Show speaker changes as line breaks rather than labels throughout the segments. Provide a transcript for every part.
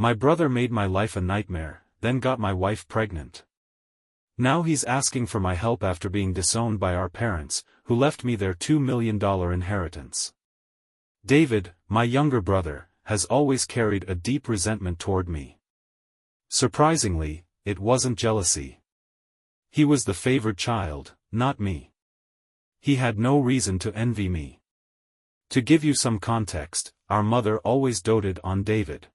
My brother made my life a nightmare, then got my wife pregnant. Now he's asking for my help after being disowned by our parents, who left me their $2 million inheritance. David, my younger brother, has always carried a deep resentment toward me. Surprisingly, it wasn't jealousy. He was the favored child, not me. He had no reason to envy me. To give you some context, our mother always doted on David.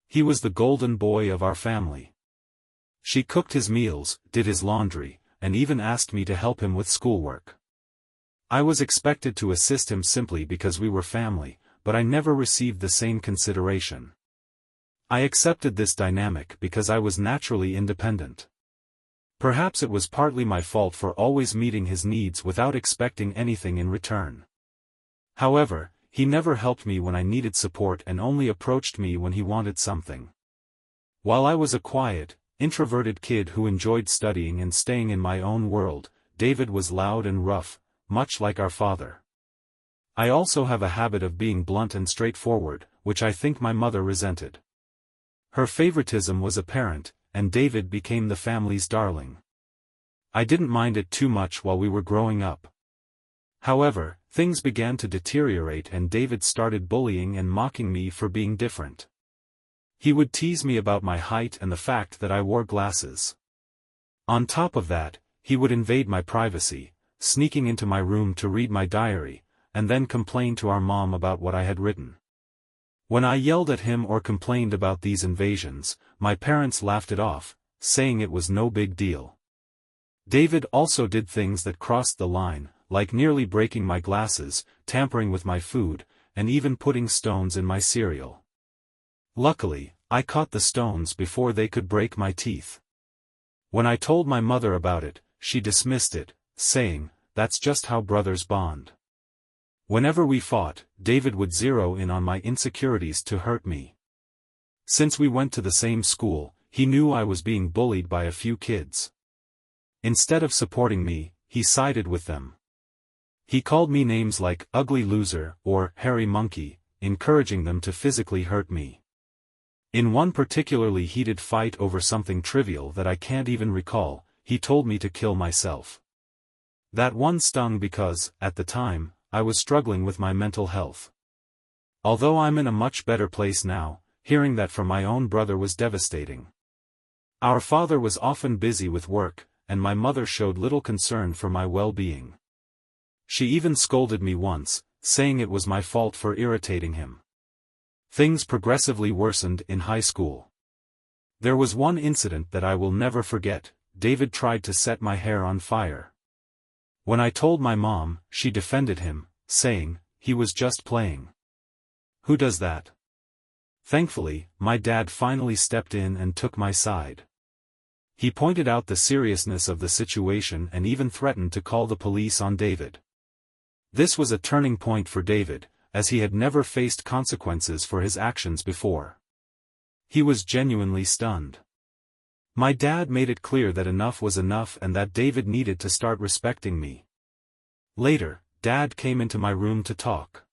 He was the golden boy of our family. She cooked his meals, did his laundry, and even asked me to help him with schoolwork. I was expected to assist him simply because we were family, but I never received the same consideration. I accepted this dynamic because I was naturally independent. Perhaps it was partly my fault for always meeting his needs without expecting anything in return. However, he never helped me when I needed support and only approached me when he wanted something. While I was a quiet, introverted kid who enjoyed studying and staying in my own world, David was loud and rough, much like our father. I also have a habit of being blunt and straightforward, which I think my mother resented. Her favoritism was apparent, and David became the family's darling. I didn't mind it too much while we were growing up. However, things began to deteriorate and David started bullying and mocking me for being different. He would tease me about my height and the fact that I wore glasses. On top of that, he would invade my privacy, sneaking into my room to read my diary, and then complain to our mom about what I had written. When I yelled at him or complained about these invasions, my parents laughed it off, saying it was no big deal. David also did things that crossed the line, like nearly breaking my glasses, tampering with my food, and even putting stones in my cereal. Luckily, I caught the stones before they could break my teeth. When I told my mother about it, she dismissed it, saying, "That's just how brothers bond." Whenever we fought, David would zero in on my insecurities to hurt me. Since we went to the same school, he knew I was being bullied by a few kids. Instead of supporting me, he sided with them. He called me names like ugly loser or hairy monkey, encouraging them to physically hurt me. In one particularly heated fight over something trivial that I can't even recall, he told me to kill myself. That one stung because, at the time, I was struggling with my mental health. Although I'm in a much better place now, hearing that from my own brother was devastating. Our father was often busy with work, and my mother showed little concern for my well-being. She even scolded me once, saying it was my fault for irritating him. Things progressively worsened in high school. There was one incident that I will never forget. David tried to set my hair on fire. When I told my mom, she defended him, saying, "He was just playing. Who does that?" Thankfully, my dad finally stepped in and took my side. He pointed out the seriousness of the situation and even threatened to call the police on David. This was a turning point for David, as he had never faced consequences for his actions before. He was genuinely stunned. My dad made it clear that enough was enough and that David needed to start respecting me. Later, Dad came into my room to talk.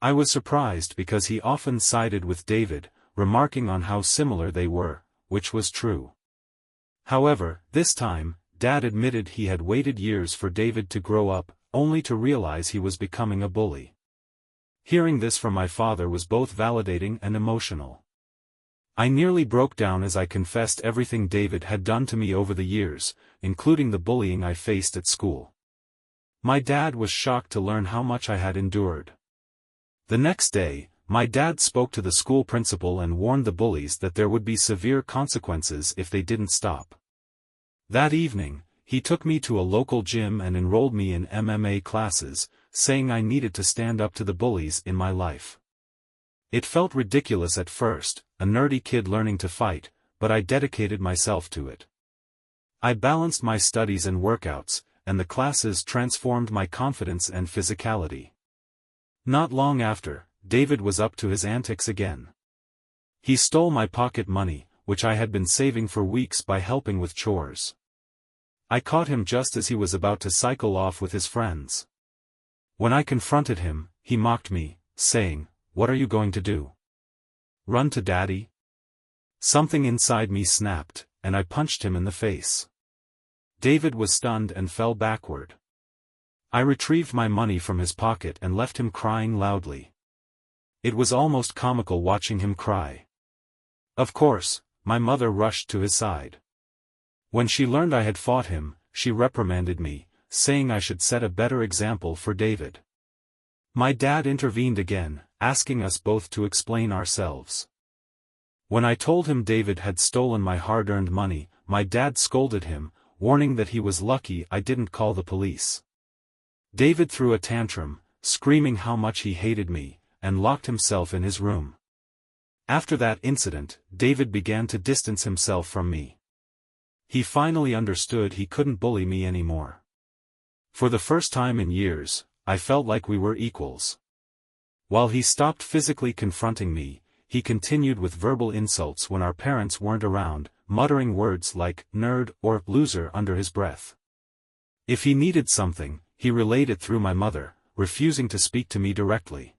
I was surprised because he often sided with David, remarking on how similar they were, which was true. However, this time, Dad admitted he had waited years for David to grow up, only to realize he was becoming a bully. Hearing this from my father was both validating and emotional. I nearly broke down as I confessed everything David had done to me over the years, including the bullying I faced at school. My dad was shocked to learn how much I had endured. The next day, my dad spoke to the school principal and warned the bullies that there would be severe consequences if they didn't stop. That evening, he took me to a local gym and enrolled me in MMA classes, saying I needed to stand up to the bullies in my life. It felt ridiculous at first, a nerdy kid learning to fight, but I dedicated myself to it. I balanced my studies and workouts, and the classes transformed my confidence and physicality. Not long after, David was up to his antics again. He stole my pocket money, which I had been saving for weeks by helping with chores. I caught him just as he was about to cycle off with his friends. When I confronted him, he mocked me, saying, "What are you going to do? Run to Daddy?" Something inside me snapped, and I punched him in the face. David was stunned and fell backward. I retrieved my money from his pocket and left him crying loudly. It was almost comical watching him cry. Of course, my mother rushed to his side. When she learned I had fought him, she reprimanded me, saying I should set a better example for David. My dad intervened again, asking us both to explain ourselves. When I told him David had stolen my hard-earned money, my dad scolded him, warning that he was lucky I didn't call the police. David threw a tantrum, screaming how much he hated me, and locked himself in his room. After that incident, David began to distance himself from me. He finally understood he couldn't bully me anymore. For the first time in years, I felt like we were equals. While he stopped physically confronting me, he continued with verbal insults when our parents weren't around, muttering words like nerd or loser under his breath. If he needed something, he relayed it through my mother, refusing to speak to me directly.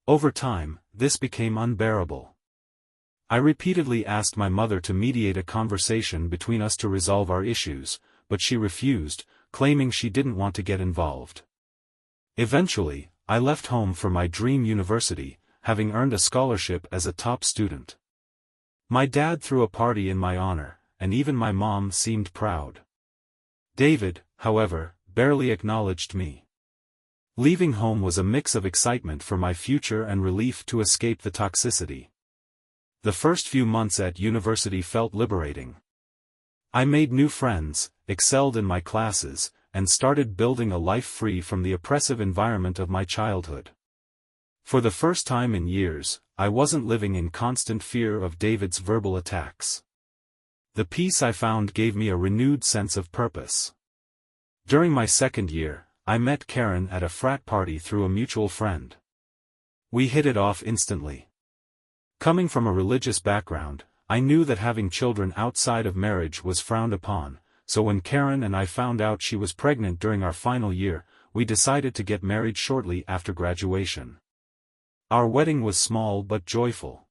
Over time, this became unbearable. I repeatedly asked my mother to mediate a conversation between us to resolve our issues, but she refused, claiming she didn't want to get involved. Eventually, I left home for my dream university, having earned a scholarship as a top student. My dad threw a party in my honor, and even my mom seemed proud. David, however, barely acknowledged me. Leaving home was a mix of excitement for my future and relief to escape the toxicity. The first few months at university felt liberating. I made new friends, excelled in my classes, and started building a life free from the oppressive environment of my childhood. For the first time in years, I wasn't living in constant fear of David's verbal attacks. The peace I found gave me a renewed sense of purpose. During my second year, I met Karen at a frat party through a mutual friend. We hit it off instantly. Coming from a religious background, I knew that having children outside of marriage was frowned upon, so when Karen and I found out she was pregnant during our final year, we decided to get married shortly after graduation. Our wedding was small but joyful.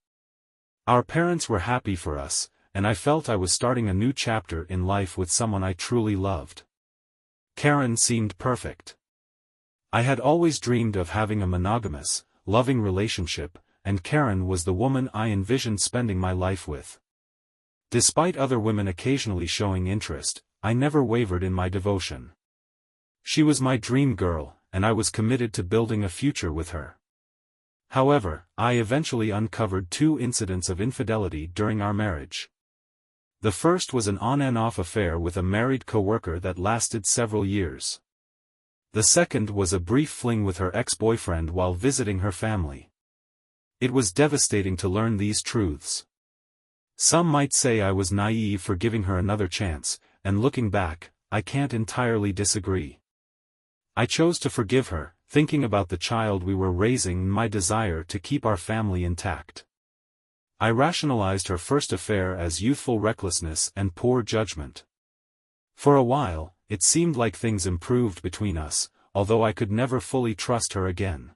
Our parents were happy for us, and I felt I was starting a new chapter in life with someone I truly loved. Karen seemed perfect. I had always dreamed of having a monogamous, loving relationship, and Karen was the woman I envisioned spending my life with. Despite other women occasionally showing interest, I never wavered in my devotion. She was my dream girl, and I was committed to building a future with her. However, I eventually uncovered two incidents of infidelity during our marriage. The first was an on-and-off affair with a married coworker that lasted several years. The second was a brief fling with her ex-boyfriend while visiting her family. It was devastating to learn these truths. Some might say I was naive for giving her another chance, and looking back, I can't entirely disagree. I chose to forgive her, thinking about the child we were raising and my desire to keep our family intact. I rationalized her first affair as youthful recklessness and poor judgment. For a while, it seemed like things improved between us, although I could never fully trust her again.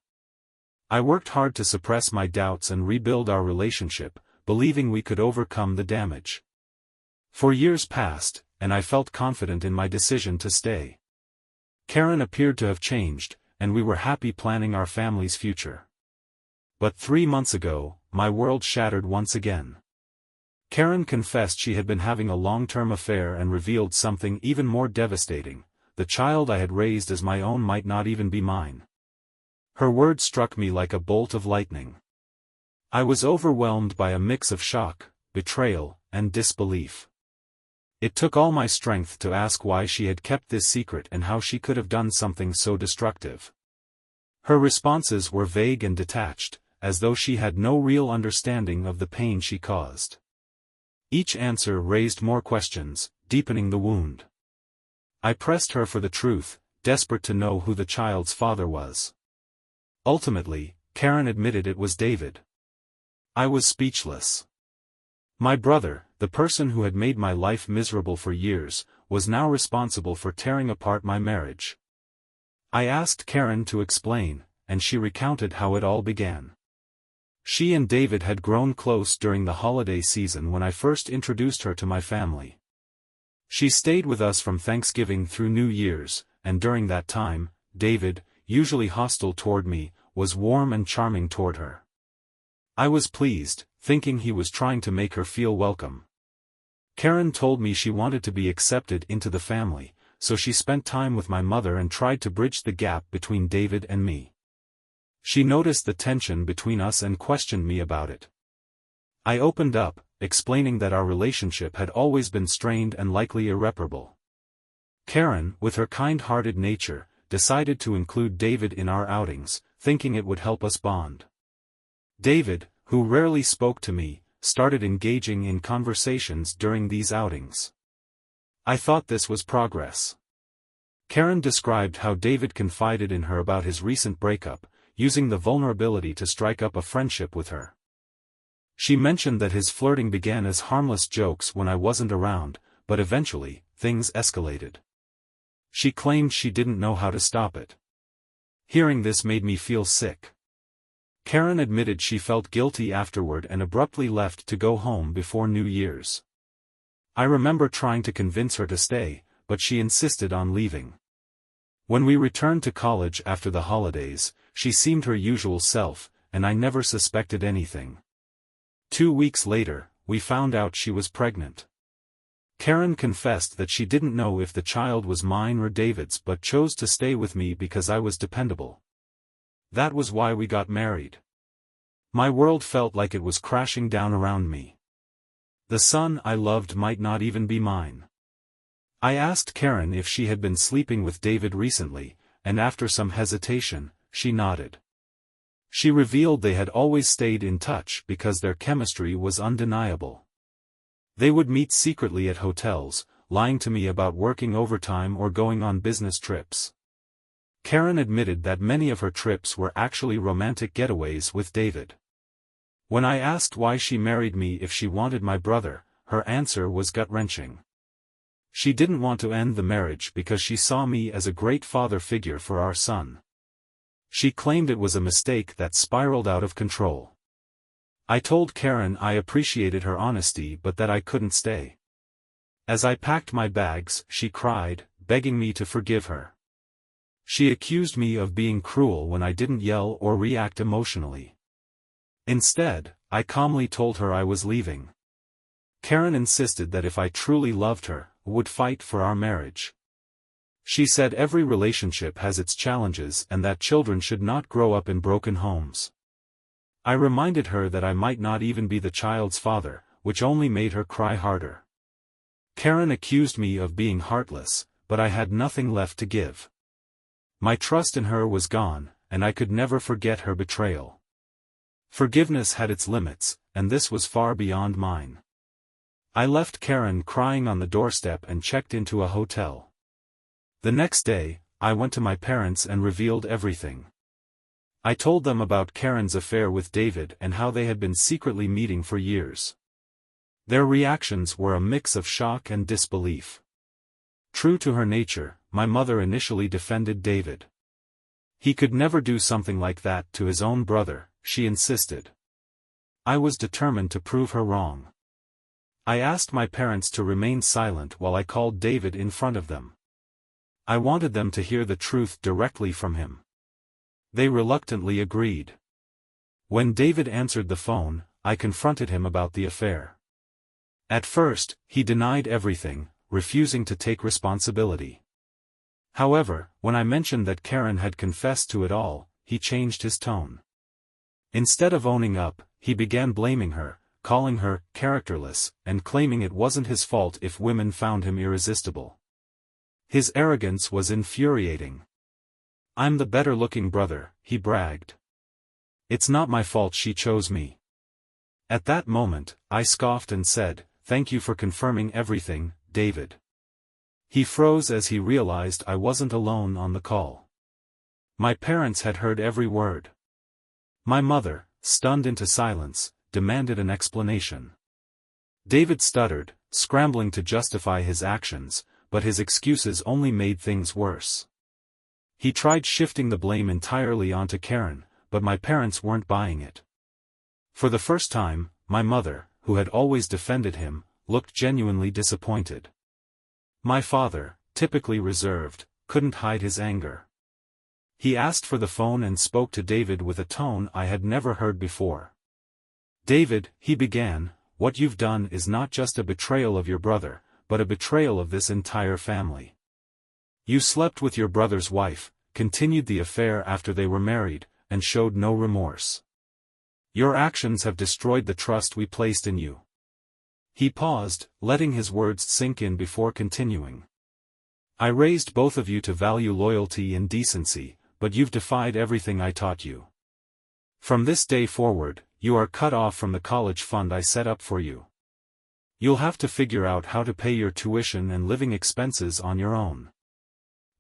I worked hard to suppress my doubts and rebuild our relationship, believing we could overcome the damage. For years passed, and I felt confident in my decision to stay. Karen appeared to have changed, and we were happy planning our family's future. But 3 months ago, my world shattered once again. Karen confessed she had been having a long-term affair and revealed something even more devastating: the child I had raised as my own might not even be mine. Her words struck me like a bolt of lightning. I was overwhelmed by a mix of shock, betrayal, and disbelief. It took all my strength to ask why she had kept this secret and how she could have done something so destructive. Her responses were vague and detached, as though she had no real understanding of the pain she caused. Each answer raised more questions, deepening the wound. I pressed her for the truth, desperate to know who the child's father was. Ultimately, Karen admitted it was David. I was speechless. My brother, the person who had made my life miserable for years, was now responsible for tearing apart my marriage. I asked Karen to explain, and she recounted how it all began. She and David had grown close during the holiday season when I first introduced her to my family. She stayed with us from Thanksgiving through New Year's, and during that time, David, usually hostile toward me, was warm and charming toward her. I was pleased, thinking he was trying to make her feel welcome. Karen told me she wanted to be accepted into the family, so she spent time with my mother and tried to bridge the gap between David and me. She noticed the tension between us and questioned me about it. I opened up, explaining that our relationship had always been strained and likely irreparable. Karen, with her kind-hearted nature, decided to include David in our outings, thinking it would help us bond. David, who rarely spoke to me, started engaging in conversations during these outings. I thought this was progress. Karen described how David confided in her about his recent breakup, using the vulnerability to strike up a friendship with her. She mentioned that his flirting began as harmless jokes when I wasn't around, but eventually, things escalated. She claimed she didn't know how to stop it. Hearing this made me feel sick. Karen admitted she felt guilty afterward and abruptly left to go home before New Year's. I remember trying to convince her to stay, but she insisted on leaving. When we returned to college after the holidays, she seemed her usual self, and I never suspected anything. 2 weeks later, we found out she was pregnant. Karen confessed that she didn't know if the child was mine or David's but chose to stay with me because I was dependable. That was why we got married. My world felt like it was crashing down around me. The son I loved might not even be mine. I asked Karen if she had been sleeping with David recently, and after some hesitation, she nodded. She revealed they had always stayed in touch because their chemistry was undeniable. They would meet secretly at hotels, lying to me about working overtime or going on business trips. Karen admitted that many of her trips were actually romantic getaways with David. When I asked why she married me if she wanted my brother, her answer was gut-wrenching. She didn't want to end the marriage because she saw me as a great father figure for our son. She claimed it was a mistake that spiraled out of control. I told Karen I appreciated her honesty but that I couldn't stay. As I packed my bags, she cried, begging me to forgive her. She accused me of being cruel when I didn't yell or react emotionally. Instead, I calmly told her I was leaving. Karen insisted that if I truly loved her, I would fight for our marriage. She said every relationship has its challenges and that children should not grow up in broken homes. I reminded her that I might not even be the child's father, which only made her cry harder. Karen accused me of being heartless, but I had nothing left to give. My trust in her was gone, and I could never forget her betrayal. Forgiveness had its limits, and this was far beyond mine. I left Karen crying on the doorstep and checked into a hotel. The next day, I went to my parents and revealed everything. I told them about Karen's affair with David and how they had been secretly meeting for years. Their reactions were a mix of shock and disbelief. True to her nature, my mother initially defended David. He could never do something like that to his own brother, she insisted. I was determined to prove her wrong. I asked my parents to remain silent while I called David in front of them. I wanted them to hear the truth directly from him. They reluctantly agreed. When David answered the phone, I confronted him about the affair. At first, he denied everything, refusing to take responsibility. However, when I mentioned that Karen had confessed to it all, he changed his tone. Instead of owning up, he began blaming her, calling her characterless, and claiming it wasn't his fault if women found him irresistible. His arrogance was infuriating. "I'm the better-looking brother," he bragged. "It's not my fault she chose me." At that moment, I scoffed and said, "Thank you for confirming everything, David." He froze as he realized I wasn't alone on the call. My parents had heard every word. My mother, stunned into silence, demanded an explanation. David stuttered, scrambling to justify his actions, but his excuses only made things worse. He tried shifting the blame entirely onto Karen, but my parents weren't buying it. For the first time, my mother, who had always defended him, looked genuinely disappointed. My father, typically reserved, couldn't hide his anger. He asked for the phone and spoke to David with a tone I had never heard before. "David," he began, "what you've done is not just a betrayal of your brother, but a betrayal of this entire family. You slept with your brother's wife, continued the affair after they were married, and showed no remorse. Your actions have destroyed the trust we placed in you." He paused, letting his words sink in before continuing. "I raised both of you to value loyalty and decency, but you've defied everything I taught you. From this day forward, you are cut off from the college fund I set up for you. You'll have to figure out how to pay your tuition and living expenses on your own.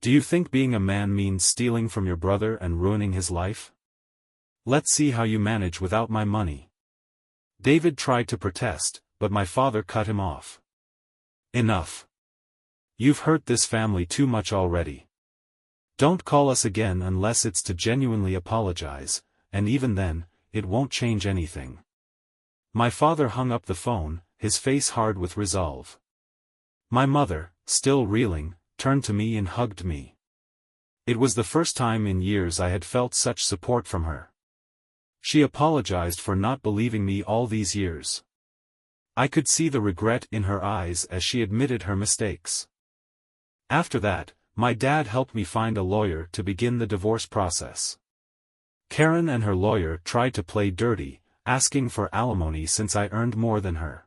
Do you think being a man means stealing from your brother and ruining his life? Let's see how you manage without my money." David tried to protest, but my father cut him off. "Enough. You've hurt this family too much already. Don't call us again unless it's to genuinely apologize, and even then, it won't change anything." My father hung up the phone, his face hard with resolve. My mother, still reeling, turned to me and hugged me. It was the first time in years I had felt such support from her. She apologized for not believing me all these years. I could see the regret in her eyes as she admitted her mistakes. After that, my dad helped me find a lawyer to begin the divorce process. Karen and her lawyer tried to play dirty, asking for alimony since I earned more than her.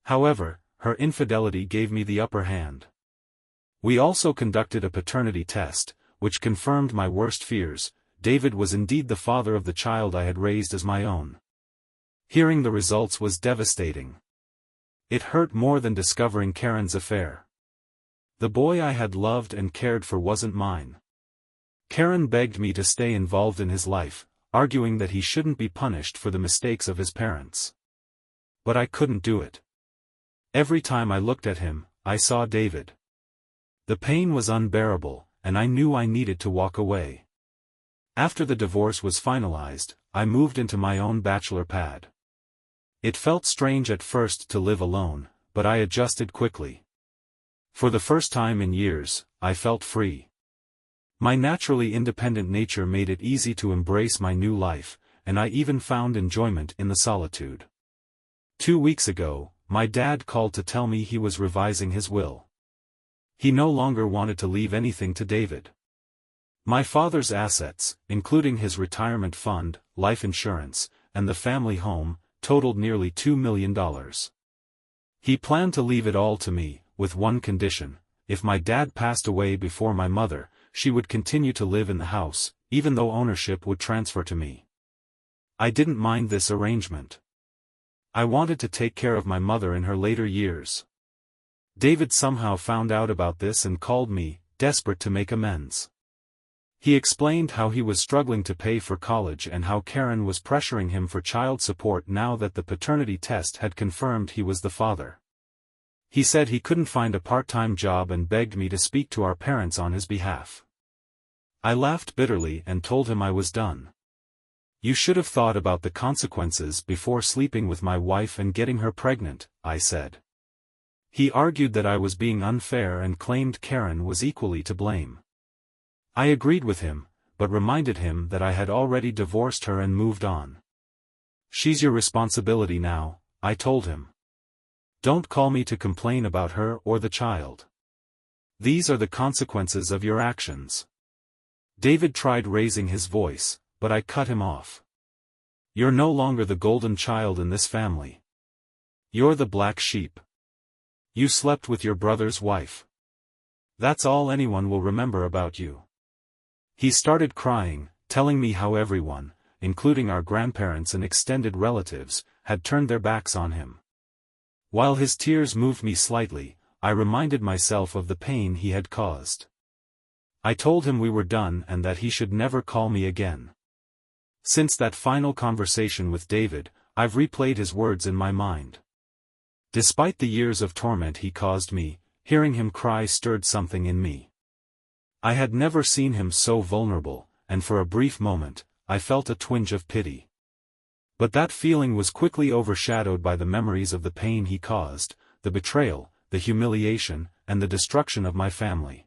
However, her infidelity gave me the upper hand. We also conducted a paternity test, which confirmed my worst fears. David was indeed the father of the child I had raised as my own. Hearing the results was devastating. It hurt more than discovering Karen's affair. The boy I had loved and cared for wasn't mine. Karen begged me to stay involved in his life, arguing that he shouldn't be punished for the mistakes of his parents. But I couldn't do it. Every time I looked at him, I saw David. The pain was unbearable, and I knew I needed to walk away. After the divorce was finalized, I moved into my own bachelor pad. It felt strange at first to live alone, but I adjusted quickly. For the first time in years, I felt free. My naturally independent nature made it easy to embrace my new life, and I even found enjoyment in the solitude. 2 weeks ago, my dad called to tell me he was revising his will. He no longer wanted to leave anything to David. My father's assets, including his retirement fund, life insurance, and the family home, totaled nearly $2 million. He planned to leave it all to me, with one condition: if my dad passed away before my mother, she would continue to live in the house, even though ownership would transfer to me. I didn't mind this arrangement. I wanted to take care of my mother in her later years. David somehow found out about this and called me, desperate to make amends. He explained how he was struggling to pay for college and how Karen was pressuring him for child support now that the paternity test had confirmed he was the father. He said he couldn't find a part-time job and begged me to speak to our parents on his behalf. I laughed bitterly and told him I was done. "You should have thought about the consequences before sleeping with my wife and getting her pregnant," I said. He argued that I was being unfair and claimed Karen was equally to blame. I agreed with him, but reminded him that I had already divorced her and moved on. "She's your responsibility now," I told him. "Don't call me to complain about her or the child. These are the consequences of your actions." David tried raising his voice, but I cut him off. "You're no longer the golden child in this family. You're the black sheep. You slept with your brother's wife. That's all anyone will remember about you." He started crying, telling me how everyone, including our grandparents and extended relatives, had turned their backs on him. While his tears moved me slightly, I reminded myself of the pain he had caused. I told him we were done and that he should never call me again. Since that final conversation with David, I've replayed his words in my mind. Despite the years of torment he caused me, hearing him cry stirred something in me. I had never seen him so vulnerable, and for a brief moment, I felt a twinge of pity. But that feeling was quickly overshadowed by the memories of the pain he caused, the betrayal, the humiliation, and the destruction of my family.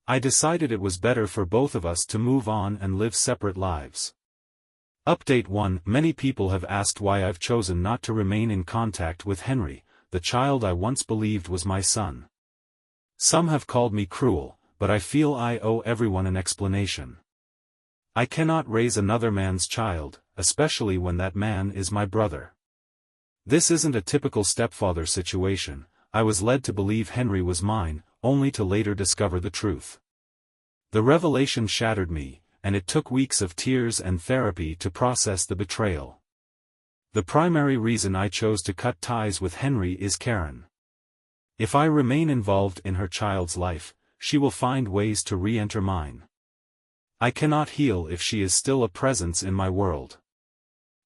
I decided it was better for both of us to move on and live separate lives. Update 1. Many people have asked why I've chosen not to remain in contact with Henry, the child I once believed was my son. Some have called me cruel, but I feel I owe everyone an explanation. I cannot raise another man's child, especially when that man is my brother. This isn't a typical stepfather situation. I was led to believe Henry was mine, only to later discover the truth. The revelation shattered me, and it took weeks of tears and therapy to process the betrayal. The primary reason I chose to cut ties with Henry is Karen. If I remain involved in her child's life, she will find ways to re-enter mine. I cannot heal if she is still a presence in my world.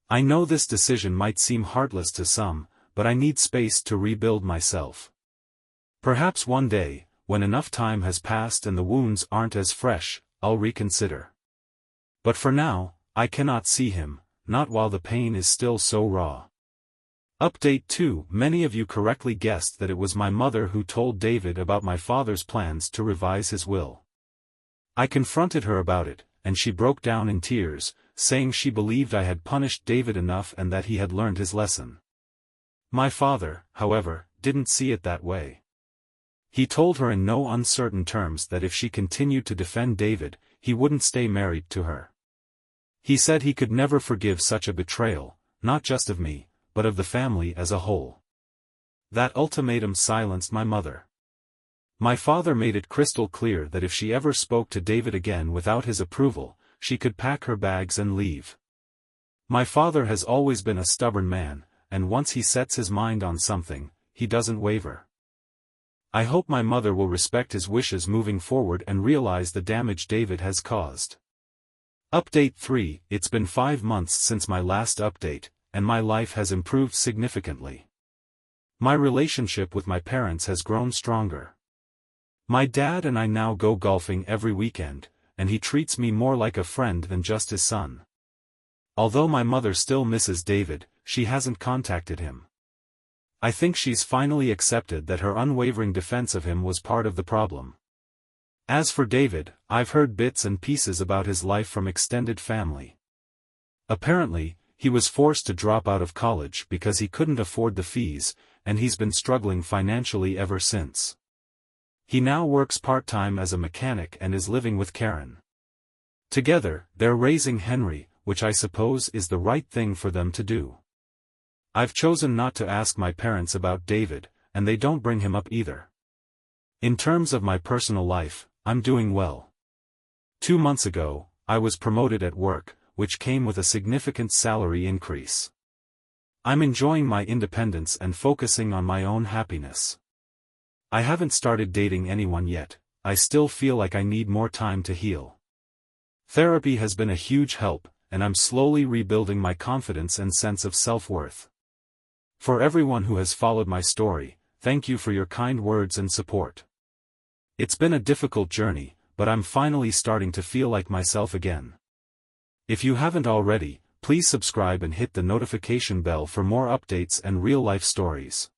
I know this decision might seem heartless to some, but I need space to rebuild myself. Perhaps one day, when enough time has passed and the wounds aren't as fresh, I'll reconsider. But for now, I cannot see him, not while the pain is still so raw. Update 2. Many of you correctly guessed that it was my mother who told David about my father's plans to revise his will. I confronted her about it, and she broke down in tears, saying she believed I had punished David enough and that he had learned his lesson. My father, however, didn't see it that way. He told her in no uncertain terms that if she continued to defend David, he wouldn't stay married to her. He said he could never forgive such a betrayal, not just of me, but of the family as a whole. That ultimatum silenced my mother. My father made it crystal clear that if she ever spoke to David again without his approval, she could pack her bags and leave. My father has always been a stubborn man, and once he sets his mind on something, he doesn't waver. I hope my mother will respect his wishes moving forward and realize the damage David has caused. Update 3. It's been 5 months since my last update, and my life has improved significantly. My relationship with my parents has grown stronger. My dad and I now go golfing every weekend, and he treats me more like a friend than just his son. Although my mother still misses David, she hasn't contacted him. I think she's finally accepted that her unwavering defense of him was part of the problem. As for David, I've heard bits and pieces about his life from extended family. Apparently, he was forced to drop out of college because he couldn't afford the fees, and he's been struggling financially ever since. He now works part-time as a mechanic and is living with Karen. Together, they're raising Henry, which I suppose is the right thing for them to do. I've chosen not to ask my parents about David, and they don't bring him up either. In terms of my personal life, I'm doing well. 2 months ago, I was promoted at work, which came with a significant salary increase. I'm enjoying my independence and focusing on my own happiness. I haven't started dating anyone yet. I still feel like I need more time to heal. Therapy has been a huge help, and I'm slowly rebuilding my confidence and sense of self-worth. For everyone who has followed my story, thank you for your kind words and support. It's been a difficult journey, but I'm finally starting to feel like myself again. If you haven't already, please subscribe and hit the notification bell for more updates and real-life stories.